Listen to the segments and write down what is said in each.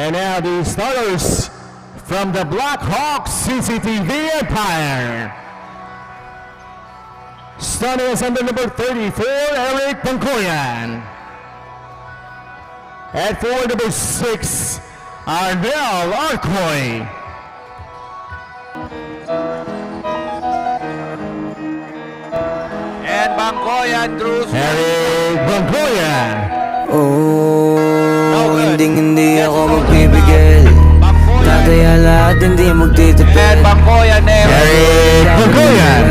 And now the starters from the Black Hawk CCTV Empire. Starting as under number 34, Eric Pancoyan. At for number 6, Arnel Arcoy. And Bangkoyan, Drew. Eric Pancoyan. Hindi ako magbibigay. Tataya lahat, hindi magtitipid. And Bangkoyan, Eric Pancoyan.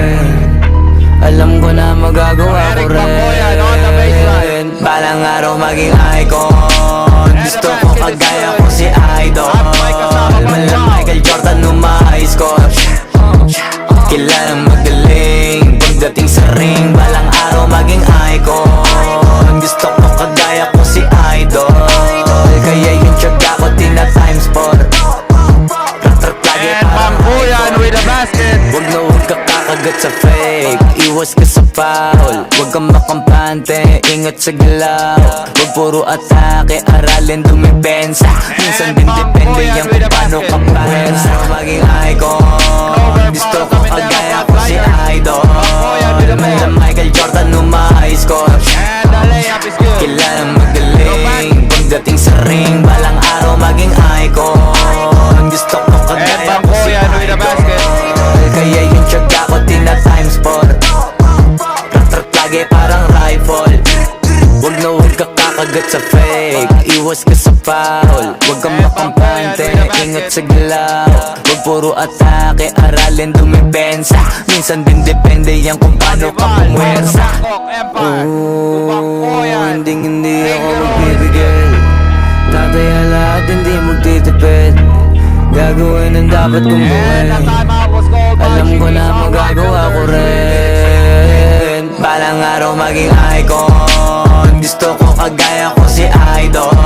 Alam ko na magagawa ko Eric Bangkoyan on the baseline. rin. Balang araw maging icon. Gusto ko kagaya ko si Idol. Malang Michael Jordan nung ma-high score. Kilalang magaling pagdating sa ring. Balang araw maging icon. Gusto ko kagaya ko si Idol. Kaya yung tiyaga ko tina-times 4. And Bangkoyan with a basket. Huwag na huwag ka kakagat sa fake. Iwas ka sa foul. Huwag kang makampante, ingat sa galaw. Huwag puro atake, aralin dumipensa. Minsan din depende yan kung paano ka pahensa. Maging icon. Gusto ko kagaya ko si Idol. Malang Michael Jordan nung ma-high score. And the layup is good. Kilalang magaling pagdating sa ring. Balang araw maging icon. Gusto ko And kagaya ko si Bangkoyan with a basket. kaya yung tiyaga ko tina-times 4. Rat-rat lagi parang rifle. Huwag na huwag ka kakagat sa fake. Iwas ka sa foul. Huwag kang makampante, ingat sa galaw. Huwag puro atake, aralin dumipensa. Minsan din depende yan kung paano ka pumwersa. Hindi ako magbibigay. Tataya lahat, hindi magtitipid. Gagawin ang dapat kong And the gawin. timeout was called by Alam ko Jimmy na Song. magagawa ko rin. Balang araw maging icon. Gusto ko kagaya ko si Idol.